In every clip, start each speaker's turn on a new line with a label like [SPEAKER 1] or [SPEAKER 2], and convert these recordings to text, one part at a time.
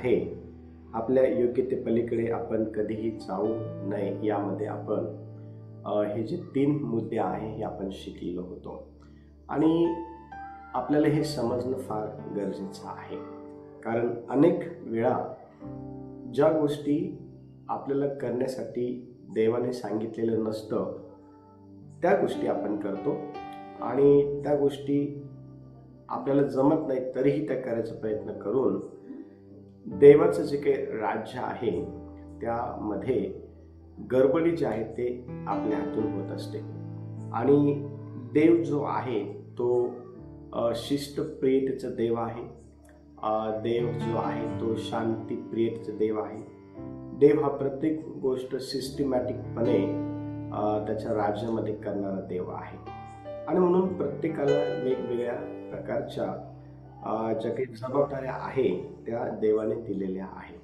[SPEAKER 1] आहे, आपल्या योग्यतेपलीकडे आपण कधीही जाऊ नये, यामध्ये आपण हे जे 3 मुद्दे आहे हे आपण शिकलेलो होतो. आणि आपल्याला हे समजणं फार गरजेचं आहे, कारण अनेक वेळा ज्या गोष्टी आपल्याला करण्यासाठी देवाने सांगितलेलं नसतं त्या गोष्टी आपण करतो आणि त्या गोष्टी आपल्याला जमत नाही तरीही त्या करायचा प्रयत्न करून देवाचं जे काही राज्य आहे त्यामध्ये गडबडी जी आहे ते आपल्या हातून होत असते. आणि देव जो आहे तो शिस्तप्रियतेचा देव आहे. देव जो आहे तो शांतीप्रियतेचा देव आहे. देव हा प्रत्येक गोष्ट सिस्टमॅटिकपणे त्याच्या राज्यामध्ये करणारा देव आहे. आणि म्हणून प्रत्येकाला वेगवेगळ्या प्रकारच्या ज्या काही जबाबदाऱ्या आहे त्या देवाने दिलेल्या आहे.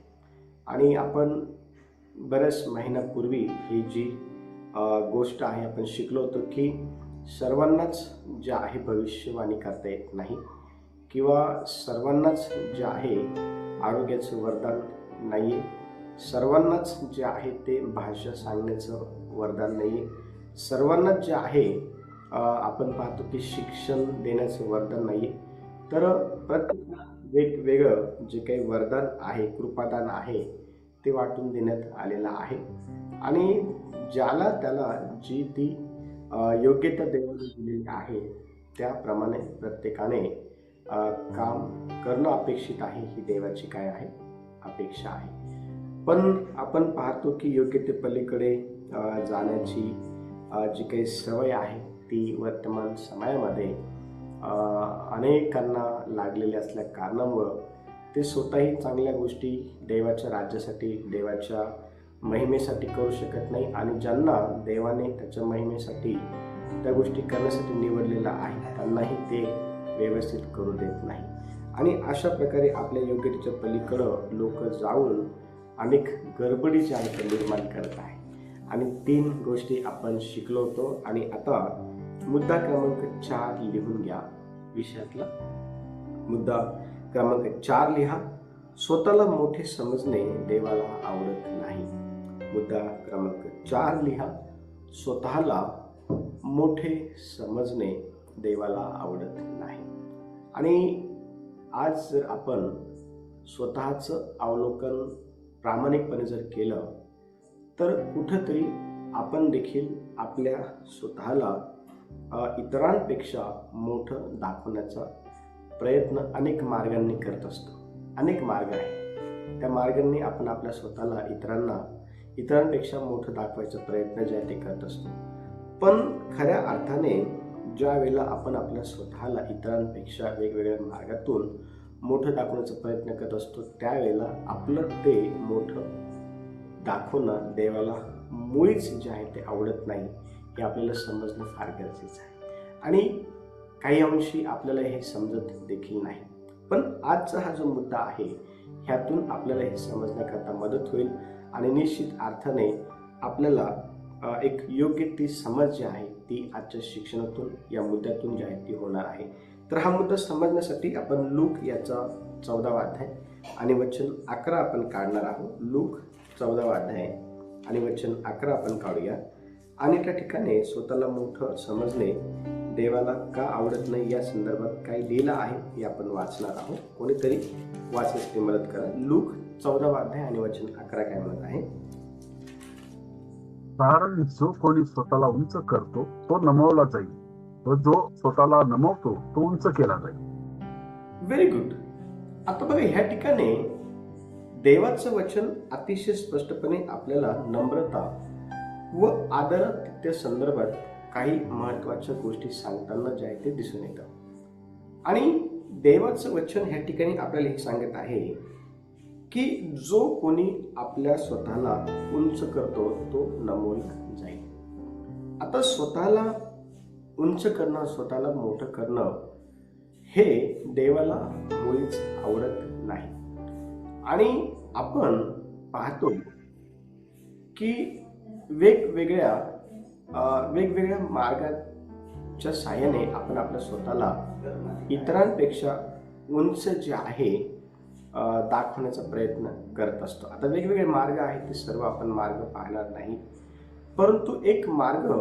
[SPEAKER 1] आणि आपण बऱ्याच महिन्यापूर्वी ही जी गोष्ट आहे आपण शिकलो होतो की सर्वांनाच जे आहे भविष्यवाणी करता येत नाही किंवा सर्वांनाच जे आहे आरोग्याचं वरदान नाही आहे, सर्वांनाच जे आहे ते भाषा सांगण्याचं वरदान नाही आहे, सर्वांनाच जे आहे आपण पाहतो की शिक्षण देण्याचं वरदान नाही आहे. तर प्रत्येक वेगवेगळं जे काही वरदान आहे, कृपादान आहे ते वाटून देण्यात आलेलं आहे. आणि ज्याला त्याला जी ती योग्यता देवाने दिलेली आहे त्याप्रमाणे प्रत्येकाने काम करणं अपेक्षित आहे, ही देवाची काय आहे अपेक्षा आहे. पण आपण पाहतो की योग्यतेपलीकडे जाण्याची जी काही सवय आहे ती वर्तमान समयामध्ये अनेकांना लागलेली असल्या कारणामुळं ते स्वतःही चांगल्या गोष्टी देवाच्या राज्यासाठी, देवाच्या महिमेसाठी करू शकत नाही. आणि ज्यांना देवाने त्याच्या महिमेसाठी त्या गोष्टी करण्यासाठी निवडलेल्या आहे त्यांनाही ते व्यवस्थित करू देत नाही. आणि अशा प्रकारे आपल्या योग्यतेच्या पलीकडं लोक जाऊन अनेक गडबडी ज्या आहेत त्या निर्माण करत आहे. आणि 3 गोष्टी आपण शिकलो होतो. आणि आता मुद्दा क्रमांक 4 लिहून घ्या. विषयातला मुद्दा क्रमांक 4 लिहा. स्वतःला मोठे समजणे देवाला आवडत नाही. मुद्दा क्रमांक 4 लिहा. स्वतःला मोठे समजणे देवाला आवडत नाही. आणि आज जर आपण स्वतःचं अवलोकन प्रामाणिकपणे जर केलं तर कुठंतरी आपण देखील आपल्या स्वतःला इतरांपेक्षा मोठं दाखवण्याचा प्रयत्न अनेक मार्गांनी करत असतो. अनेक मार्ग आहेत, त्या मार्गांनी आपण आपल्या स्वतःला इतरांपेक्षा मोठं दाखवायचा प्रयत्न जे आहे ते करत असतो. पण खऱ्या अर्थाने ज्या वेळेला आपण आपल्या स्वतःला इतरांपेक्षा वेगवेगळ्या मार्गातून मोठं दाखवण्याचा प्रयत्न करत असतो त्यावेळेला आपलं ते मोठं दाखवणं देवाला मुळीच जे आहे ते आवडत नाही, हे आपल्याला समजणं फार गरजेचं आहे. आणि काही अंशी आपल्याला हे समजत देखील नाही. पण आजचा हा जो मुद्दा आहे ह्यातून आपल्याला हे समजण्याकरता मदत होईल. आणि निश्चित अर्थाने आपल्याला एक योग्य ती समज जी आहे ती आजच्या शिक्षणातून या मुद्द्यातून जी आहे ती होणार आहे. तर हा मुद्दा समजण्यासाठी आपण लूक याचा 14वा अध्याय आणि वचन 11 आपण काढणार आहोत. लूक 14वा अध्याय आणि वचन 11 आपण काढूया. आणि त्या ठिकाणी स्वतःला मोठं समजणे देवाला का आवडत नाही या संदर्भात काय लिहिलं आहे हे आपण वाचणार आहोत. कोणीतरी वाचण्यासाठी मदत करा. लूक 14वा अध्याय आणि वचन 11 काय म्हणत आहे.
[SPEAKER 2] कारण जो कोणी स्वतःला उंच करतो तो नमवला जाईल, व जो स्वतःला नमवतो तो उंच केला जाईल.
[SPEAKER 1] Very good. आता बघा ह्या ठिकाणी देवाचं वचन अतिशय स्पष्टपणे आपल्याला नम्रता व आदरातिथ्य संदर्भात काही महत्वाच्या गोष्टी सांगताना जे आहे ते दिसून येतं. आणि देवाचं वचन ह्या ठिकाणी आपल्याला हे सांगत आहे की जो कोणी आपल्या स्वतःला उंच करतो तो नमवला जाईल. आता स्वतःला उंच करणं, स्वतःला मोठं करणं हे देवाला मुळीच आवडत नाही. आणि आपण पाहतो की वेगवेगळ्या मार्गाच्या साहाय्याने आपण आपल्या स्वतःला इतरांपेक्षा उंच जे आहे दाखवण्याचा प्रयत्न करत असतो. आता वेगवेगळे मार्ग आहेत, ते सर्व आपण मार्ग पाहणार नाही, परंतु एक मार्ग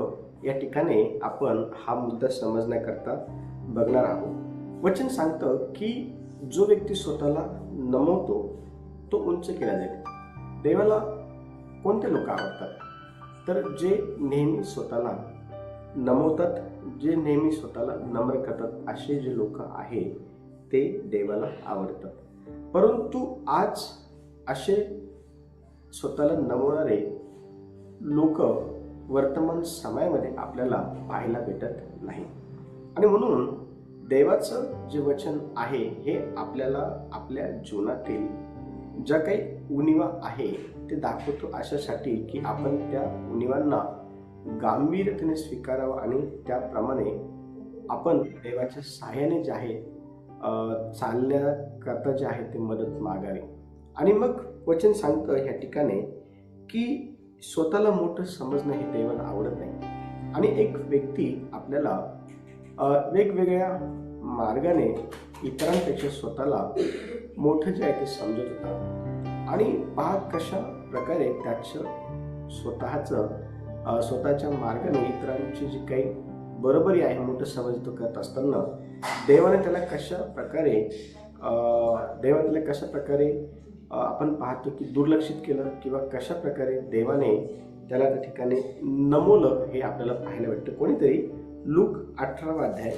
[SPEAKER 1] या ठिकाणी आपण हा मुद्दा समजण्याकरता बघणार आहोत. वचन सांगतं की जो व्यक्ती स्वतःला नमवतो तो उंच केला जाईल. देवाला कोणते लोक आवडतात? तर जे नेहमी स्वतःला नमवतात, जे नेहमी स्वतःला नम्र करतात, असे जे लोक आहेत ते देवाला आवडतात. परंतु आज असे स्वतःला नमवणारे लोक वर्तमान समयामध्ये आपल्याला पाहायला भेटत नाही. आणि म्हणून देवाचं जे वचन आहे हे आपल्याला आपल्या जीवनातील ज्या काही उणिवा आहे ते दाखवतो, अशासाठी की आपण त्या उणिवांना गांभीर्याने स्वीकारावं आणि त्याप्रमाणे आपण देवाच्या सहाय्याने जे आहे चालण्याकरता जे आहे ते मदत मागावी. आणि मग वचन सांगतं ह्या ठिकाणी की स्वतःला मोठं समजणं हे देवाला आवडत नाही. आणि एक व्यक्ती आपल्याला वेगवेगळ्या मार्गाने इतरांपेक्षा स्वतःला मोठं जे आहे ते समजत होता. आणि पहा कशा प्रकारे त्याचं स्वतःच्या मार्गाने इतरांची जी काही बरोबरी आहे मोठं समजतो करत असताना देवाने त्याला कशा प्रकारे आपण पाहतो की दुर्लक्षित केलं, किंवा कशा प्रकारे देवाने त्याला त्या ठिकाणी नमवलं हे आपल्याला पाहायला भेटतं. कोणीतरी लूक 18 अध्याय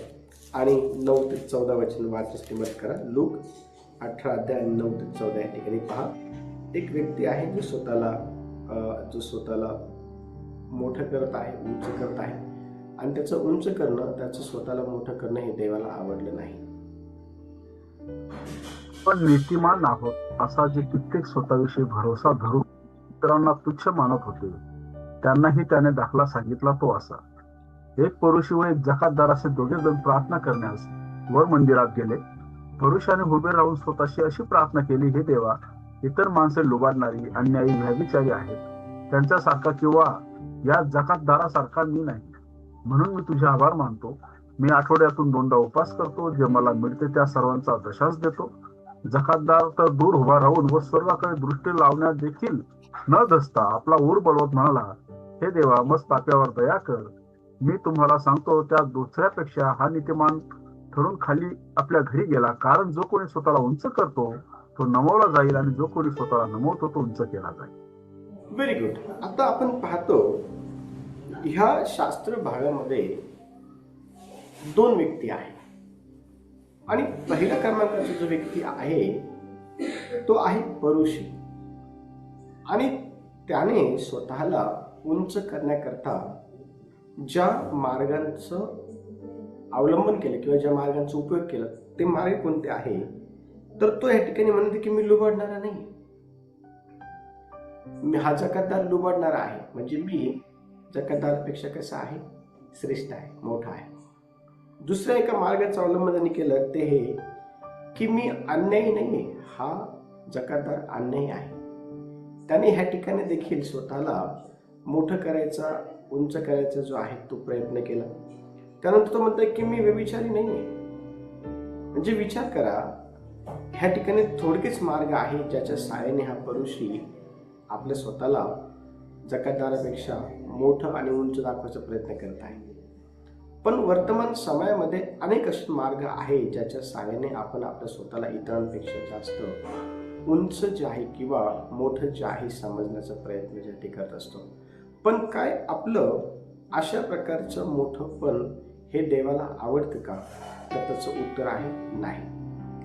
[SPEAKER 1] आणि 9 ते 14 वचन वाचण्यास मदत करा. लूक 18 अध्याय आणि 9 ते 14 या ठिकाणी पहा, एक व्यक्ती आहे जो स्वतःला मोठं करत आहे, उंच करत आहे, आणि त्याचं उंच करणं, त्याचं स्वतःला मोठं करणं हे देवाला आवडलं नाही.
[SPEAKER 2] पण नीतिमान आहोत असा जे कित्येक स्वतःविषयी भरोसा धरून इतरांना तुच्छ मानत होते, त्यांनाही त्याने दाखला सांगितला तो असा. एक परुषी व एक जकातदार असे दोघे जण प्रार्थना करण्यास वर मंदिरात गेले. परुषाने उभे राहून स्वतःशी अशी प्रार्थना केली, हे देवा, इतर माणसे लुबाडणारी, अन्यायी, व्यभिचारी आहेत, त्यांच्यासारखा किंवा या जकातदारासारखा मी नाही. म्हणून मी तुझे आभार मानतो. मी आठवड्यातून 2दा उपवास करतो, जे मला मिळते त्या सर्वांचा दशांश देतो. जकातदार तर दूर उभा राहून व स्वर्गाकडे दृष्टी लावण्यात देखील न धसता आपला ऊर बळवत म्हणाला, हे देवा, मस्त पाप्यावर दया कर. मी तुम्हाला सांगतो, त्या दुसऱ्यापेक्षा हा नीतिमान ठरून खाली आपल्या घरी गेला. कारण जो कोणी स्वतःला उंच करतो तो नमवला जाईल, आणि जो कोणी स्वतःला नमवतो तो उंच केला जाईल.
[SPEAKER 1] Very good. आता आपण पाहतो ह्या शास्त्र भागामध्ये 2 व्यक्ती आहेत. आणि पहिल्या क्रमांकाचा जो व्यक्ती आहे तो आहे परुषी. आणि त्याने स्वतःला उंच करण्याकरता ज्या मार्गांचं अवलंबन केलं किंवा ज्या मार्गांचा उपयोग केला, ते मार्ग कोणते आहे? तर तो या ठिकाणी म्हणते की मी लुबाडणारा नाही, हा जकातदार लुबाडणारा आहे, म्हणजे मी जकातदारापेक्षा कसा आहे? श्रेष्ठ आहे, मोठा आहे. दुसऱ्या एका मार्गाचं अवलंबन त्यांनी केलं, ते हे की मी अन्यायी नाही, हा जकातदार अन्यायी आहे. त्याने ह्या ठिकाणी देखील स्वतःला मोठं करायचा, उंच करायचा जो आहे तो प्रयत्न केला. त्यानंतर तो म्हणतोय की मी व्यभिचारी नाही आहे. म्हणजे विचार करा, ह्या ठिकाणी थोडकेच मार्ग आहे ज्याच्या सहाय्याने हा परुषी आपल्या स्वतःला जकातदारापेक्षा मोठं आणि उंच दाखवायचा प्रयत्न करत आहे. पण वर्तमान समयामध्ये अनेक असे मार्ग आहेत ज्याच्या सहाय्याने आपण आपल्या स्वतःला इतरांपेक्षा जास्त उंच जे आहे किंवा मोठं जे आहे समजण्याचा प्रयत्न जे ते करत असतो. पण काय आपलं अशा प्रकारचं मोठंपण हे देवाला आवडतं का? तर त्याचं उत्तर आहे नाही.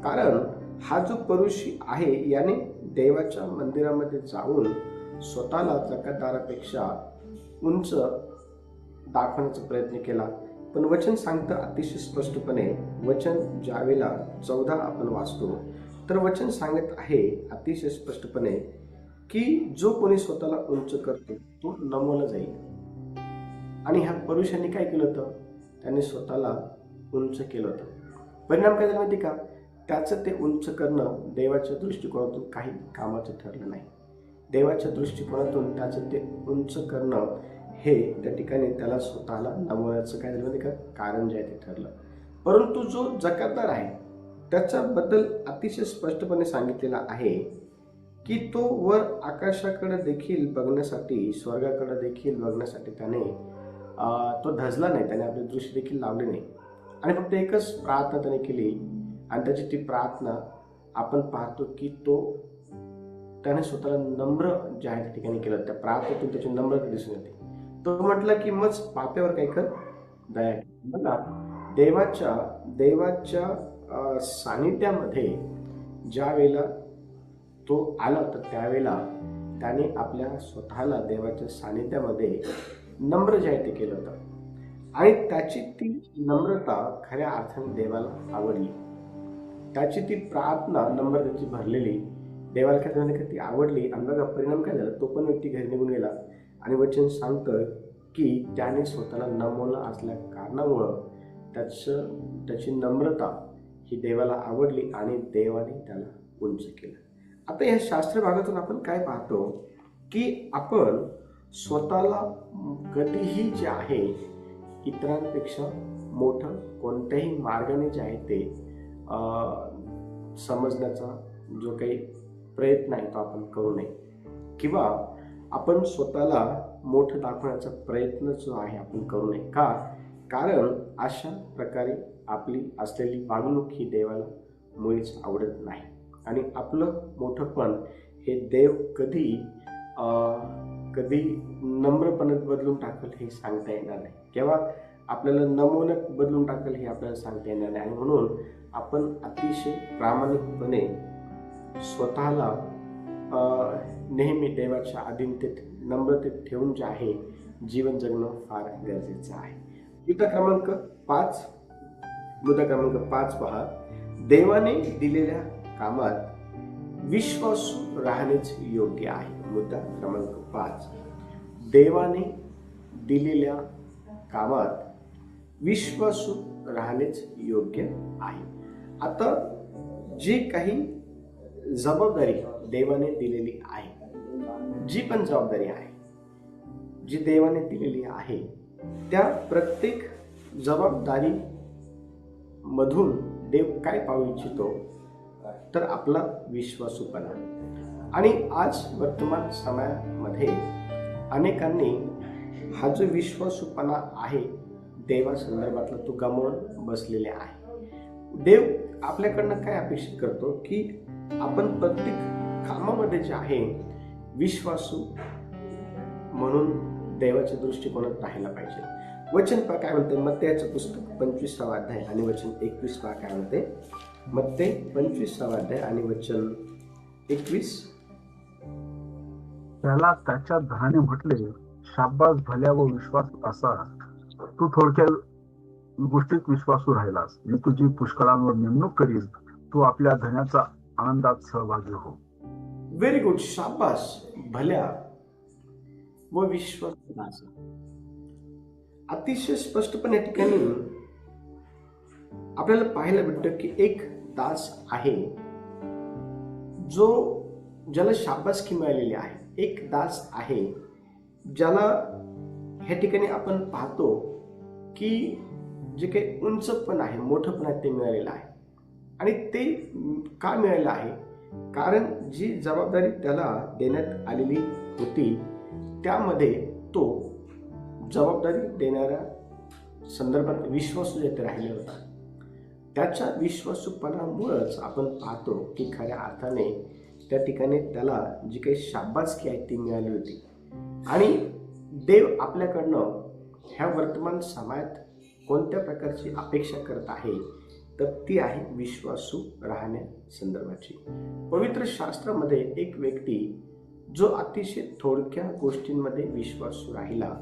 [SPEAKER 1] कारण हा जो परुषी आहे याने देवाच्या मंदिरामध्ये जाऊन स्वतःला जकातदारापेक्षा उंच दाखवण्याचा प्रयत्न केला. पण वचन सांगतं अतिशय स्पष्टपणे, वचन ज्यावेळेला 14 आपण वाचतो तर वचन सांगत आहे अतिशय स्पष्टपणे की जो कोणी स्वतःला उंच करतो तो नमवला जाईल. आणि ह्या परुषांनी काय केलं होतं? त्याने स्वतःला उंच केलं होतं. परिणाम काय झाला माहिती का? त्याचं ते उंच करणं देवाच्या दृष्टिकोनातून काही कामाचं ठरलं नाही. देवाच्या दृष्टिकोनातून त्याचं ते उंच करणं हे त्या ठिकाणी त्याला स्वतःला नमवण्याचं काय झालं माहिती का? कारण जे आहे ते ठरलं. परंतु जो जकातदार आहे त्याच्याबद्दल अतिशय स्पष्टपणे सांगितलेलं आहे की तो वर आकाशाकडे देखील बघण्यासाठी, स्वर्गाकडे देखील बघण्यासाठी त्याने तो धजला नाही, त्याने आपली दृष्टी देखील लावली नाही आणि फक्त एकच प्रार्थना त्याने केली. आणि त्याची ती प्रार्थना आपण पाहतो की त्याने स्वतःला नम्र जे आहे त्या ठिकाणी केलं. त्या प्रार्थनेतून त्याची नम्रता दिसून येते. तो म्हटलं की मग पाप्यावर काय कर, दया कर. बघा, देवाच्या सानिध्यामध्ये ज्या वेळेला तो आला तर त्यावेळेला त्याने आपल्या स्वतःला देवाच्या सानिध्यामध्ये नम्र जे आहे ते केलं होतं आणि त्याची ती नम्रता खऱ्या अर्थाने देवाला आवडली. त्याची ती प्रार्थना नम्रतेची भरलेली देवाला काय झालं की ती आवडली. आणि बघा परिणाम काय झाला, तो पण व्यक्ती घरी निघून गेला आणि वचन सांगतं की त्याने स्वतःला नमवलं असल्या कारणामुळं त्याची नम्रता ही देवाला आवडली आणि देवाने त्याला उंच केलं. आता या शास्त्र भागातून आपण काय पाहतो की आपण स्वतःला कधीही जे आहे इतरांपेक्षा मोठं कोणत्याही मार्गाने जे आहे ते समजण्याचा जो काही प्रयत्न आहे तो आपण करू नये किंवा आपण स्वतःला मोठं दाखवण्याचा प्रयत्न जो आहे आपण करू नये. कारण अशा प्रकारे आपली असलेली वागणूक ही देवाला मुळीच आवडत नाही आणि आपलं मोठंपण हे देव कधी नम्रपणे बदलून टाकेल हे सांगता येणार नाही, केव्हा आपल्याला नमवण्यात बदलून टाकेल हे आपल्याला सांगता येणार नाही. आणि म्हणून आपण अतिशय प्रामाणिकपणे स्वतःला नेहमी देवाच्या अधीनतेत, नम्रतेत ठेवून जे आहे जीवन जगणं फार गरजेचं आहे. मुद्दा क्रमांक 5 पहा, देवाने दिलेल्या कामात विश्वासू राहणेच योग्य आहे. मुद्दा क्रमांक 5, देवाने दिलेल्या कामात विश्वासू राहणेच योग्य आहे. आता जी काही जबाबदारी देवाने दिलेली आहे, जी पण जबाबदारी आहे जी देवाने दिलेली आहे, त्या प्रत्येक जबाबदारी मधून देव काय पाहू इच्छितो तर आपला विश्वासूपणा. आणि आज वर्तमान समयामध्ये अनेकांनी हा जो विश्वासूपणा आहे देवा संदर्भातला तो गमावून बसलेले आहे. देव आपल्याकडनं काय अपेक्षा करतो की आपण प्रत्येक कामामध्ये जे आहे विश्वासू म्हणून देवाच्या दृष्टिकोनात राहायला पाहिजे. वचन पहा काय म्हणते, मत्तेचं पुस्तक 25वा अध्याय आणि वचन 21 पहा काय म्हणते. मत्ते 25वा अध्याय आणि वचन 21.
[SPEAKER 2] त्याला त्याच्या धनाने म्हटले, शाब्बास भल्या व विश्वास असा, तू थोडक्या गोष्टीत विश्वासू राहिलास, मी तुझी पुष्कळांवर नेमणूक करीन, तू आपल्या धनाचा आनंदात सहभागी हो.
[SPEAKER 1] Very good. शाबास भल्या व विश्वास. अतिशय स्पष्टपणे या ठिकाणी आपल्याला पाहायला भेटतं की एक दास आहे ज्याला शाबासकी मिळालेली आहे. एक दास आहे ज्याला ह्या ठिकाणी आपण पाहतो की जे काही उंचपण आहे, मोठंपण आहे ते मिळालेलं आहे. आणि ते का मिळालेलं आहे, कारण जी जबाबदारी त्याला देण्यात आलेली होती त्यामध्ये तो जबाबदारी देणाऱ्या संदर्भात विश्वासू येथे राहिला होता. त्याच्या विश्वासूपणामुळेच आपण पाहतो की खऱ्या अर्थाने त्या ठिकाणी त्याला जी काही शाबासकी आहे ती मिळाली होती. आणि देव आपल्याकडनं ह्या वर्तमान समाजात कोणत्या प्रकारची अपेक्षा करत आहे तर ती आहे विश्वासू राहण्यासंदर्भाची. पवित्र शास्त्रामध्ये एक व्यक्ती जो अतिशय थोडक्या गोष्टींमध्ये विश्वासू राहिला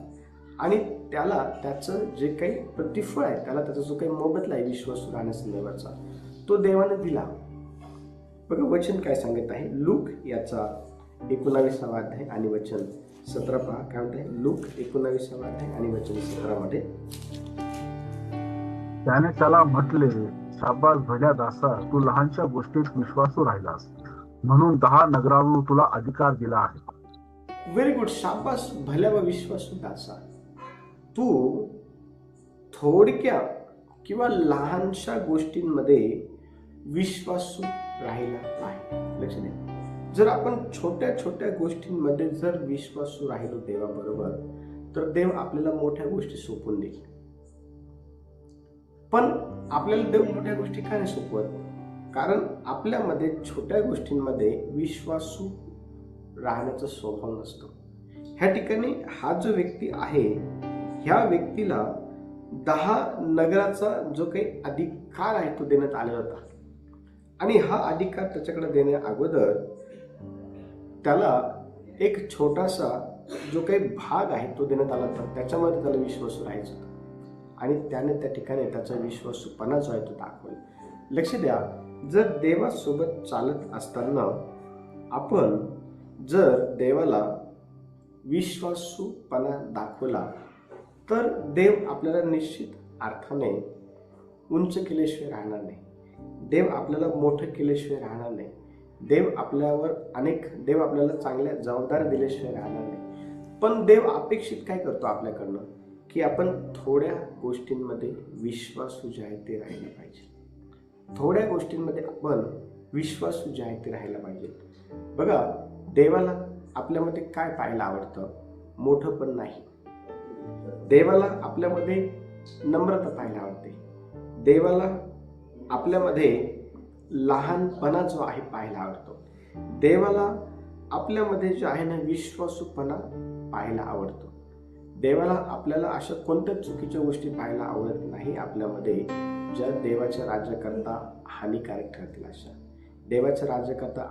[SPEAKER 1] आणि त्याला त्याचं जे काही प्रतिफळ आहे, त्याला त्याचा जो काही मोबदला आहे विश्वासू राहण्यासंदर्भाचा तो देवाने दिला. बघा वचन काय सांगत आहे. लूक याचा 19वा अध्याय आणि वचन 17 पहा काय म्हणत आहे. लूक 19वा अध्याय आणि वचन 17 मध्ये,
[SPEAKER 2] त्याने त्याला म्हटले, शाबास भल्या दासा, तू लहानशा गोष्टीत विश्वासू राहिलास, म्हणून 10 नगरांवर तुला अधिकार दिला आहे.
[SPEAKER 1] Very good. शाबास भल्या व विश्वासू दासा, तू थोडक्या किंवा लहानशा गोष्टींमध्ये विश्वासू राहिला पाहिजे. लक्ष द्या, जर आपण छोट्या छोट्या गोष्टींमध्ये जर विश्वासू राहिलो देवाबरोबर, तर देव आपल्याला मोठ्या गोष्टी सोपवून देईल. पण आपल्याला देव मोठ्या गोष्टी का नाही सोपवत? कारण आपल्यामध्ये छोट्या गोष्टींमध्ये विश्वासू राहण्याचा स्वभाव नसतो. ह्या ठिकाणी हा जो व्यक्ती आहे, ह्या व्यक्तीला 10 नगराचा जो काही अधिकार आहे तो देण्यात आलेला होता. आणि हा अधिकार त्याच्याकडे देण्या अगोदर त्याला एक छोटासा जो काही भाग आहे तो देण्यात आला होता. त्याच्यामध्ये त्याला विश्वासू राहायचं होतं आणि त्याने त्या ठिकाणी त्याचा विश्वासूपणा जो आहे तो दाखवला. लक्ष द्या, जर देवासोबत चालत असताना आपण जर देवाला विश्वासूपणा दाखवला, तर देव आपल्याला निश्चित अर्थाने उंच केल्याशिवाय राहणार नाही. देव आपल्याला मोठं केल्याशिवाय राहणार नाही. देव आपल्याला चांगल्या जबाबदाऱ्या दिल्याशिवाय राहणार नाही. पण देव अपेक्षित काय करतो आपल्याकडनं, की आपण थोड्या गोष्टींमध्ये विश्वासू जे आहे ते राहायला पाहिजे. थोड्या गोष्टींमध्ये आपण विश्वासू जे आहे ते राहायला पाहिजे. बघा, देवाला आपल्यामध्ये काय पाहायला आवडतं? मोठं पण नाही. देवाला आपल्यामध्ये नम्रता पाहायला आवडते. देवाला आपल्यामध्ये लहानपणा जो आहे पाहायला आवडतो. देवाला आपल्यामध्ये जो आहे ना विश्वासूपणा पाहायला आवडतो. देवाला आपल्याला अशा कोणत्या चुकीच्या गोष्टी पाहायला आवडत नाही आपल्यामध्ये, ज्या देवाच्या राज्याकरता हानिकारक ठरतील. अशा देवाच्या राज्याकरता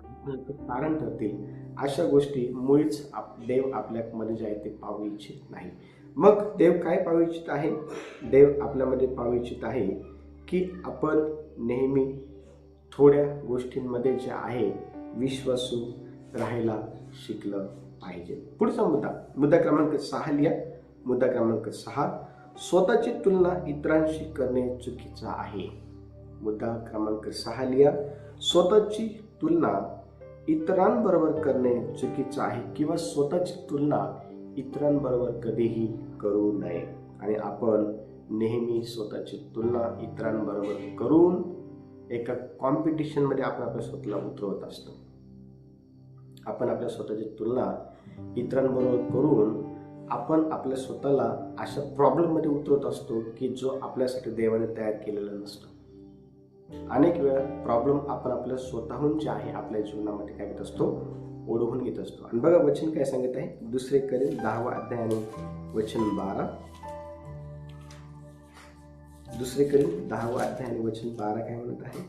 [SPEAKER 1] कारण ठरतील अशा गोष्टी मुळीच देव आपल्यामध्ये जे आहे ते पाहू इच्छित नाही. मग देव काय पाहू इच्छित आहे? देव आपल्यामध्ये पाहू इच्छित आहे की आपण नेहमी थोड्या गोष्टींमध्ये जे आहे विश्वासू राहायला शिकलं पाहिजे. पुढचा मुद्दा क्रमांक 6 लिहा. मुद्दा क्रमांक 6, स्वतःची तुलना इतरांशी करणे चुकीचं आहे. मुद्दा क्रमांक 6 लिहा. स्वतःची तुलना इतरांबरोबर करणे चुकीचं आहे, किंवा स्वतःची तुलना इतरांबरोबर कधीही करू नये. आणि आपण नेहमी स्वतःची तुलना इतरांबरोबर करून एका कॉम्पिटिशनमध्ये आपण आपल्या स्वतःला उतरवत असतो. आपण आपल्या स्वतःची तुलना इतरांबरोबर करून आपण आपल्या स्वतःला अशा प्रॉब्लेममध्ये उतरवत असतो की जो आपल्यासाठी देवाने तयार केलेला नसतो. अनेक वेळा प्रॉब्लेम आपण आपल्या स्वतःहून जे आहे आपल्या जीवनामध्ये काय करत असतो, ओढवून घेत असतो. आणि बघा वचन काय सांगत आहे, 2 कोरिंथ 10 अध्याय आणि वचन 12. 2 कोरिंथ 10 अध्याय आणि वचन 12 काय म्हणत आहे?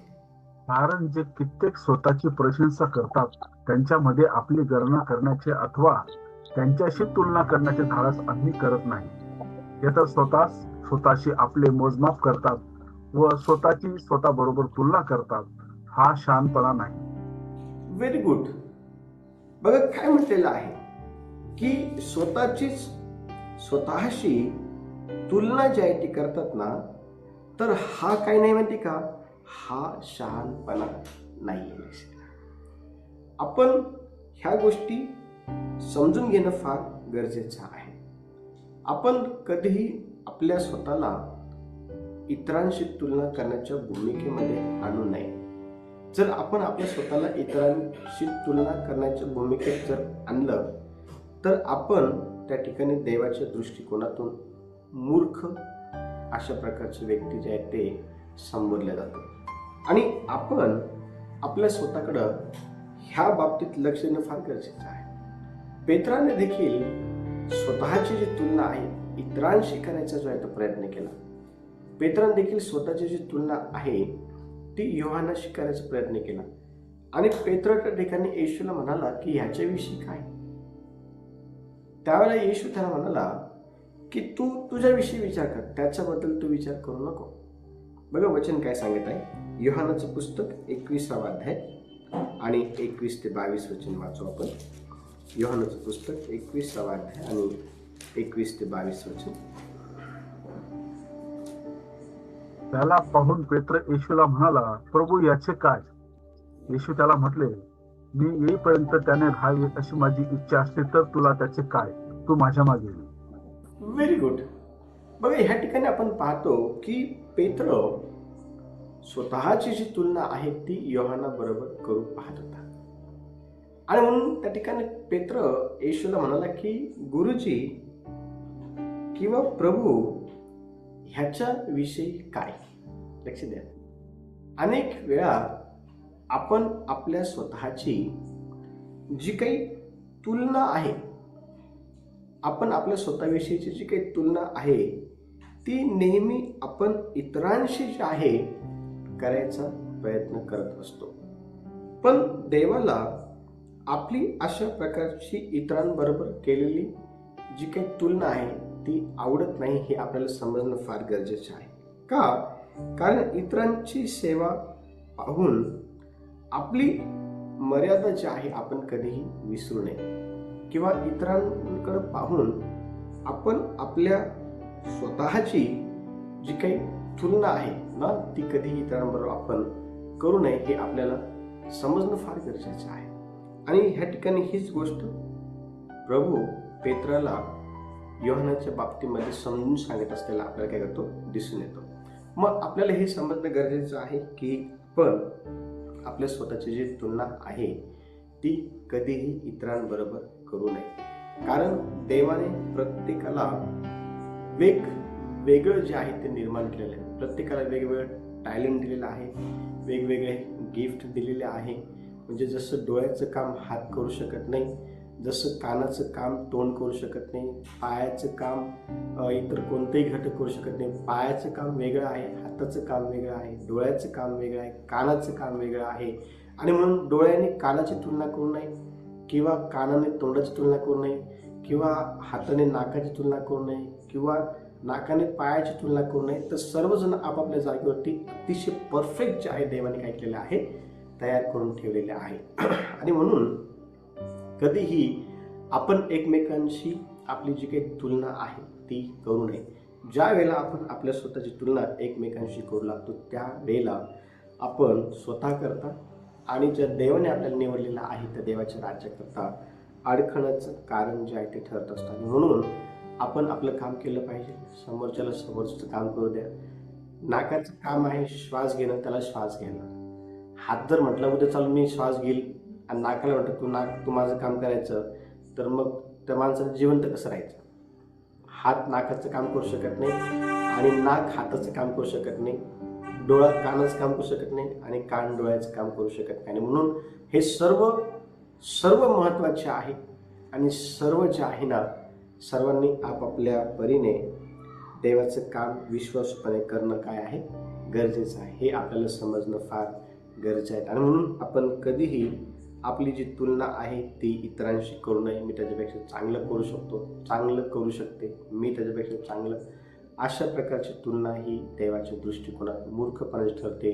[SPEAKER 2] कारण जे कित्येक स्वतःची प्रशंसा करतात, त्यांच्यामध्ये आपली गणना करण्याचे अथवा त्यांच्याशी तुलना करण्याचे धाडस आम्ही करत नाही. ते तर स्वतःशी आपले मोजमाप करतात व स्वतःची स्वतःबरोबर तुलना करतात. हा शहाणपणा नाही.
[SPEAKER 1] Very good. बघा काय म्हटलेलं आहे की स्वतःशी तुलना जी आहे ती करतात ना, तर हा काय नाही माहिती का, हा शहाणपणा नाही. आपण ह्या गोष्टी समजून घेणं फार गरजेचं आहे. आपण कधीही आपल्या स्वतःला इतरांशी तुलना करण्याच्या भूमिकेमध्ये आणू नये. जर आपण आपल्या स्वतःला इतरांशी तुलना करण्याच्या भूमिकेत जर आणलं, तर आपण त्या ठिकाणी देवाच्या दृष्टिकोनातून मूर्ख अशा प्रकारचे व्यक्ती जे आहेत ते संबोधले जातात. आणि आपण आपल्या स्वतःकडं ह्या बाबतीत लक्ष देणं फार गरजेचं आहे. पेत्राने देखील स्वतःची जी तुलना आहे इतरांशी करायचा जो आहे तो प्रयत्न केला. पेत्राने देखील स्वतःची जी तुलना आहे ती योहानाशी करायचा प्रयत्न केला. आणि पेत्र त्या ठिकाणी येशूला म्हणाला की ह्याच्याविषयी काय? त्यावेळेला येशू त्याला म्हणाला की तू तुझ्याविषयी विचार कर, त्याच्याबद्दल तू विचार करू नको. बघा वचन काय सांगत आहे, योहानाचं पुस्तक 21 अध्याय आणि 21 ते 22 वचन वाचू आपण. योहानाचं पुस्तक 21 अध्याय आणि 21 ते 22 वचन.
[SPEAKER 2] त्याला पाहून पेत्र येशूला म्हणाला, प्रभू याचे काय? येशू त्याला म्हटले, मी येईपर्यंत त्याने राहावे अशी माझी इच्छा असते तर तुला त्याचे काय? तू माझ्या मागे ये.
[SPEAKER 1] Very good. बघा ह्या ठिकाणी आपण पाहतो की पेत्र स्वतःची जी तुलना आहे ती योहाना बरोबर करू पाहत होता. आणि म्हणून त्या ठिकाणी पेत्र येशूला म्हणाला की गुरुजी किंवा प्रभू ह्याच्या विषयी काय. लक्ष द्या, अनेक वेळा आपण आपल्या स्वतःची जी काही तुलना आहे, आपण आपल्या स्वतःविषयीची जी काही तुलना आहे ती नेहमी आपण इतरांशी जी आहे करायचा प्रयत्न करत असतो. पण देवाला आपली अशा प्रकारची इतरांबरोबर केलेली जी काही तुलना आहे ती आवडत नाही, हे आपल्याला समजणं फार गरजेचं आहे. का? कारण इतरांची सेवा पाहून आपली मर्यादा जी आहे आपण कधीही विसरू नये, किंवा इतरांकडे पाहून आपण आपल्या स्वतःची जी काही तुलना आहे ना ती कधीही इतरांबरोबर आपण करू नये, हे आपल्याला समजणं फार गरजेचं आहे. आणि ह्या ठिकाणी हीच गोष्ट प्रभू पेत्राला योहानाच्या बाबतीमध्ये समजून सांगत असलेला आपल्याला काय करतो दिसून येतो. मग आपल्याला हे समजणं गरजेचं आहे की पण आपल्या स्वतःची जी तुलना आहे ती कधीही इतरांबरोबर करू नये. कारण देवाने प्रत्येकाला वेगवेगळं जे आहे ते निर्माण केलेलं आहे. प्रत्येकाला वेगवेगळं टॅलेंट दिलेलं आहे, वेगवेगळे गिफ्ट दिलेले आहे. म्हणजे जसं डोळ्याचं काम हात करू शकत नाही, जसं कानाचं काम तोंड करू शकत नाही, पायाचं काम इतर कोणतेही घटक करू शकत नाही. पायाचं काम वेगळं आहे, हाताचं काम वेगळं आहे, डोळ्याचं काम वेगळं आहे, कानाचं काम वेगळं आहे. आणि म्हणून डोळ्याने कानाची तुलना करू नये, किंवा कानाने तोंडाची तुलना करू नये, किंवा हाताने नाकाची तुलना करू नये, किंवा नाकाने पायाची तुलना करू नये. तर सर्वजण आपापल्या जागेवरती अतिशय परफेक्ट जे आहे देवाने काय केलेलं आहे तयार करून ठेवलेले आहे. आणि म्हणून कधीही आपण एकमेकांशी आपली जी काही तुलना आहे ती करू नये. ज्या वेळेला आपण आपल्या स्वतःची तुलना एकमेकांशी करू लागतो त्यावेळेला आपण स्वतः करता आणि ज्या देवाने आपल्याला निवडलेला आहे त्या देवाच्या राज्याकरता अडखळाचं कारण जे आहे ते ठरत असतं. आणि म्हणून आपण आपलं काम केलं पाहिजे, समोरच्याला समोरचं काम करू द्या. नाकाचं काम आहे श्वास घेणं, त्याला श्वास घेणं. हात जर म्हटलं उद्या चालून मी श्वास घेईल आणि नाकाला म्हटलं तू माझं काम करायचं, तर मग त्या माणसाचं जिवंत कसं राहायचं. हात नाकाचं काम करू शकत नाही आणि नाक हाताचं काम करू शकत नाही, डोळा कानाचं काम करू शकत नाही आणि कान डोळ्याचं काम करू शकत नाही. आणि म्हणून हे सर्व महत्त्वाचे आहे. आणि सर्व जे आहे ना सर्वांनी आपापल्या परीने देवाचं काम विश्वासपणे करणं काय आहे गरजेचं आहे, हे आपल्याला समजणं फार गरजेचं आहे. आणि म्हणून आपण कधीही आपली जी तुलना आहे ती इतरांशी करू नये. मी त्याच्यापेक्षा चांगलं करू शकतो, चांगलं करू शकते, मी त्याच्यापेक्षा चांगलं, अशा प्रकारची तुलना ही देवाच्या दृष्टिकोनात मूर्खपणाची ठरते.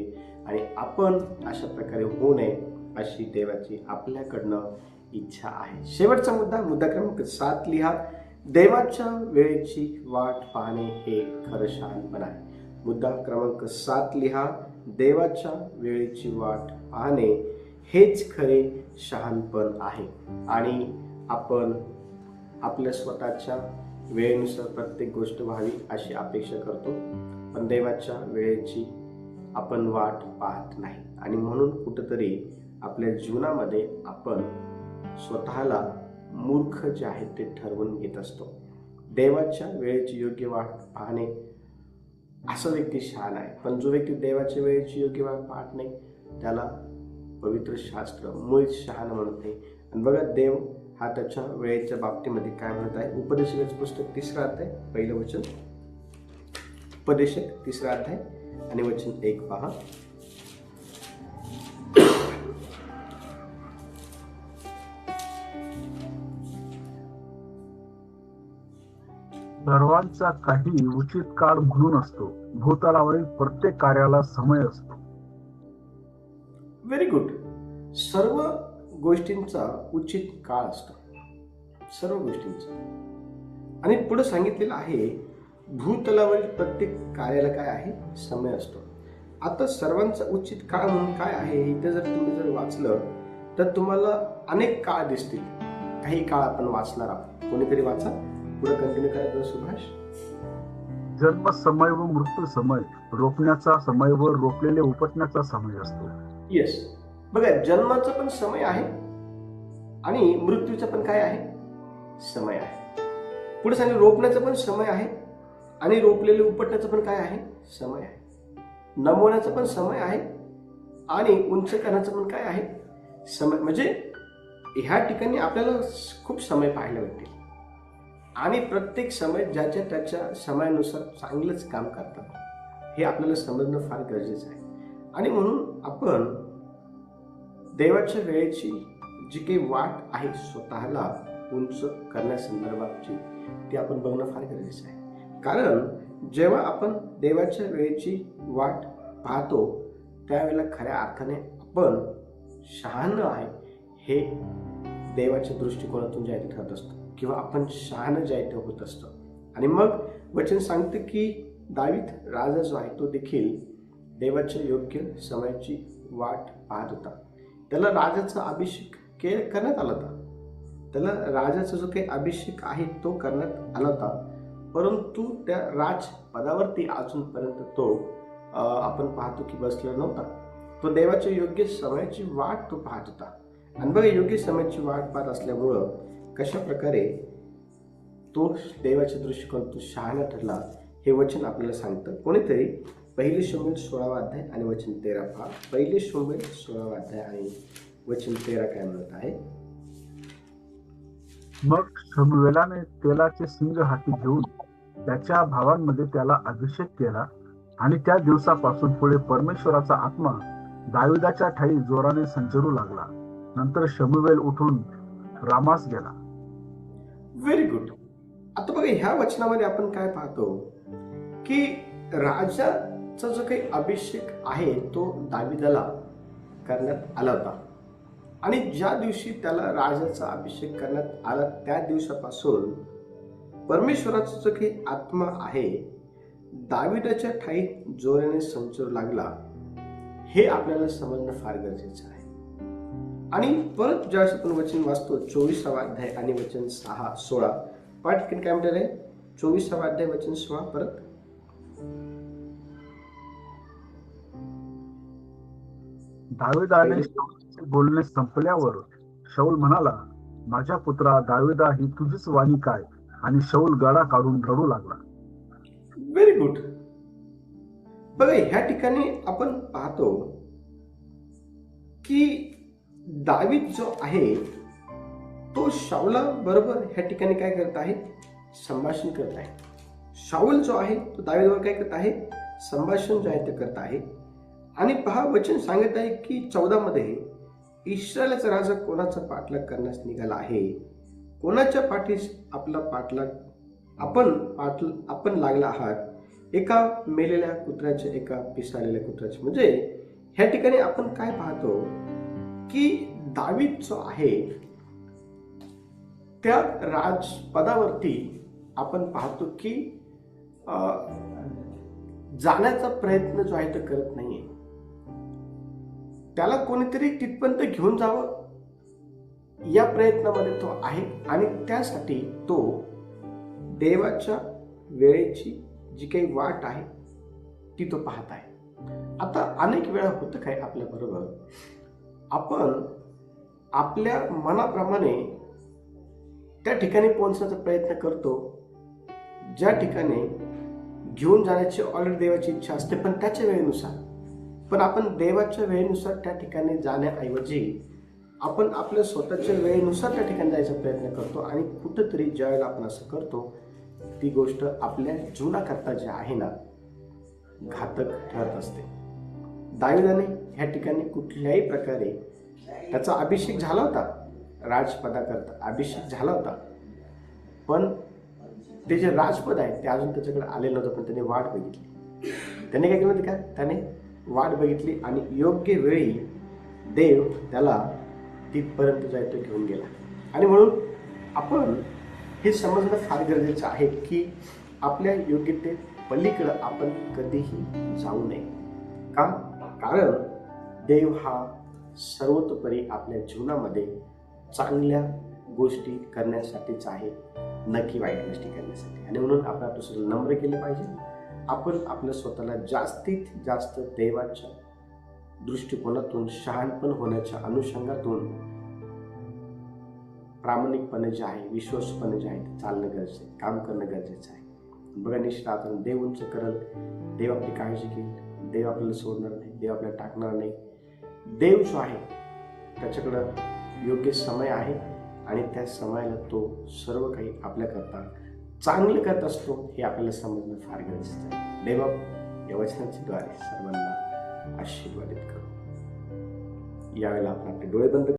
[SPEAKER 1] आणि आपण अशा प्रकारे होऊ नये अशी देवाची आपल्याकडनं इच्छा आहे. शेवटचा मुद्दा क्रमांक 7 लिहा. देवाच्या वेळेची वाट पाहणे हे खरं शहाणपण आहे. मुद्दा क्रमांक 7 लिहा. देवाच्या वेळेची वाट पाहणे हेच खरे शहाणपण आहे. आणि आपण आपल्या स्वतःच्या वेळेनुसार प्रत्येक गोष्ट व्हावी अशी अपेक्षा करतो, पण देवाच्या वेळेची आपण वाट पाहत नाही. आणि म्हणून कुठंतरी आपल्या जीवनामध्ये आपण स्वतःला मूर्ख जे आहे ते ठरवून घेत असतो. देवाच्या वेळेची योग्य वाट पाहणे असा व्यक्ती शहाणा आहे. पण जो व्यक्ती देवाच्या वेळेची योग्य वाट पाहत नाही त्याला पवित्र शास्त्र मुळीच शहाणा म्हणत नाही. आणि बघा देव हा त्याच्या वेळेच्या बाबतीमध्ये काय म्हणत आहे. उपदेशकाचे पुस्तक 3 अध्याय 1 वचन. उपदेशक 3 अध्याय आणि वचन 1 पहा.
[SPEAKER 2] सर्वांचा काही उचित काळ म्हणून असतो. भूतलावरील प्रत्येक कार्याला समय असतो.
[SPEAKER 1] Very good. सर्व गोष्टींचा उचित काळ असतो, सर्व गोष्टींचा. आणि पुढे सांगितलेलं आहे भूतलावरील प्रत्येक कार्याला काय आहे समय असतो. आता सर्वांचा उचित काळ म्हणून काय आहे इथे जर तुम्ही जर वाचलं तर तुम्हाला अनेक काळ दिसतील. काही काळ आपण वाचणार आहोत. कोणीतरी वाचा, पुढे कंटिन्यू करायचं सुभाष.
[SPEAKER 2] जन्म समय व मृत्यू समय, रोपण्याचा समय व रोपलेले उपटण्याचा समय असतो.
[SPEAKER 1] येस, बघा, जन्माचा पण समय आहे आणि मृत्यूचा पण काय आहे, समय आहे. पुढे सांगितलं रोपण्याचा पण समय आहे आणि रोपलेले उपटण्याचा पण काय आहे, समय आहे. नमवण्याचा पण समय आहे आणि उंच करण्याचा पण काय आहे, समय. म्हणजे ह्या ठिकाणी आपल्याला खूप समय पाहायला भेटेल आणि प्रत्येक समय ज्याच्या त्याच्या समयानुसार चांगलंच काम करतात हे आपल्याला समजणं फार गरजेचं आहे. आणि म्हणून आपण देवाच्या वेळेची जी काही वाट आहे स्वतःला उंच करण्यासंदर्भातची ती आपण बघणं फार गरजेचं आहे. कारण जेव्हा आपण देवाच्या वेळेची वाट पाहतो त्यावेळेला खऱ्या अर्थाने आपण शहाणं आहे हे देवाच्या दृष्टिकोनातून जे आहे ते ठरत असतं किंवा आपण शहाणं जे आहे ते होत असतं. आणि मग वचन सांगतं की दावीद राजा जो आहे तो देखील देवाच्या योग्य समयाची वाट पाहत होता. त्याला राजाचा अभिषेक करण्यात आला होता. त्याला राजाचा जो काही अभिषेक आहे तो करण्यात आला होता, परंतु त्या राजपदावरती अजूनपर्यंत तो आपण पाहतो की बसलेला नव्हता. तो देवाच्या योग्य समयाची वाट तो पाहत होता. आणि बघा, योग्य समयाची वाट पाहत असल्यामुळं कशा प्रकारे तो देवाच्या दृष्टिकोनातून शहाणा ठरला हे वचन आपल्याला सांगतं. कोणीतरी पहिले शमूएल 16वा अध्याय आणि वचन 13 पहा. पहिले शमूएल 16वा अध्याय आणि वचन 13 काय म्हणत आहे.
[SPEAKER 2] मग शमूएलाने तेलाचे सिंग हाती घेऊन त्याच्या भावांमध्ये त्याला अभिषेक केला आणि त्या दिवसापासून पुढे परमेश्वराचा आत्मा दाविदाच्या ठाई जोराने संचरू लागला. नंतर शमूएल उठून रामास गेला.
[SPEAKER 1] Very good. आता बघा, ह्या वचनामध्ये आपण काय पाहतो की राजाचा जो काही अभिषेक आहे तो दाविदाला करण्यात आला होता आणि ज्या दिवशी त्याला राजाचा अभिषेक करण्यात आला त्या दिवसापासून परमेश्वराचा जो काही आत्मा आहे दाविदाच्या ठाईत जोराने संचरू लागला हे आपल्याला समजणं फार गरजेचं आहे. आणि परत ज्यावेळेस आपण वचन वाचतो 24वा अध्याय आणि वचन 16 पाठ काय म्हणतात आहे. 24वा अध्याय वचन 16 परत.
[SPEAKER 2] दाविदाने शाऊलचे बोलणे संपल्यावर शाऊल म्हणाला, माझ्या पुत्रा दाविदा, ही तुझीच वाणी काय? आणि शाऊल गळा काढून रडू लागला.
[SPEAKER 1] Very good. बघा, ह्या ठिकाणी आपण पाहतो की दावीद जो आहे तो शाऊला बरोबर ह्या ठिकाणी काय करत आहे, संभाषण करत आहे. शाऊल जो आहे तो दावीदवर काय करत आहे, संभाषण जे आहे ते करत आहे. आणि पहा, वचन सांगत आहे की 14 मध्ये इस्रायलचा राजा कोणाचा पाठलाग करण्यास निघाला आहे, कोणाच्या पाठीस आपला पाठलाग आपण लागला आहात, एका मेलेल्या कुत्र्याचे, एका पिसाळलेल्या कुत्र्याचे. म्हणजे ह्या ठिकाणी आपण काय पाहतो की दावीद जो आहे त्या राजपदावरती आपण पाहतो की जाण्याचा प्रयत्न जो आहे तो करत नाहीये. त्याला कोणीतरी तिथपर्यंत घेऊन जावं या प्रयत्नामध्ये तो आहे आणि त्यासाठी तो देवाच्या वेळेची जी काही वाट आहे ती तो पाहत आहे. आता अनेक वेळा होतं काय आपल्या बरोबर, आपण आपल्या मनाप्रमाणे त्या ठिकाणी पोहोचण्याचा प्रयत्न करतो ज्या ठिकाणी घेऊन जाण्याची ऑलरेडी देवाची इच्छा असते, पण त्याच्या वेळेनुसार. पण आपण देवाच्या वेळेनुसार त्या ठिकाणी जाण्याऐवजी आपण आपल्या स्वतःच्या वेळेनुसार त्या ठिकाणी जायचा प्रयत्न करतो आणि कुठंतरी ज्या वेळेला आपण असं करतो ती गोष्ट आपल्या जीवनाकरता जे आहे ना घातक ठरत असते. दाविदाने ह्या ठिकाणी कुठल्याही प्रकारे त्याचा अभिषेक झाला होता, राजपदाकरता अभिषेक झाला होता, पण ते जे राजपद आहे ते अजून त्याच्याकडे आलेलं नव्हतं. पण त्याने वाट बघितली. त्याने काय केलं होतं का, त्याने वाट बघितली आणि योग्य वेळी देव त्याला तिथपर्यंत जायचं घेऊन गेला. आणि म्हणून आपण हे समजणं फार गरजेचं आहे की आपल्या योग्यते पलीकडं आपण कधीही जाऊ नये. का? कारण देव हा सर्वतोपरी आपल्या जीवनामध्ये चांगल्या गोष्टी करण्यासाठीच आहे. नक्की वाईट गोष्टी करण्यासाठी. आणि म्हणून आपण आपलं स्वतःला नम्र केले पाहिजे. आपण आपल्या स्वतःला जास्तीत जास्त देवाच्या दृष्टिकोनातून शहाणपण होण्याच्या अनुषंगातून प्रामाणिकपणे जे आहे, विश्वासपणे जे आहे ते चालणं गरजेचं आहे, काम करणं गरजेचं आहे. बघा, निश्चित आपण देव उंच करल, देव आपली काळजी घेईल, देव आपल्याला सोडणार नाही, देव आपल्याला टाकणार नाही. देव जो आहे त्याच्याकडं योग्य समय आहे आणि त्या समयाला तो सर्व काही आपल्याकरता चांगलं करत असतो हे आपल्याला समजणं फार गरजेचं आहे. देव या वचनाच्या द्वारे सर्वांना आशीर्वादित करू. यावेळेला आपण आपले डोळे बंद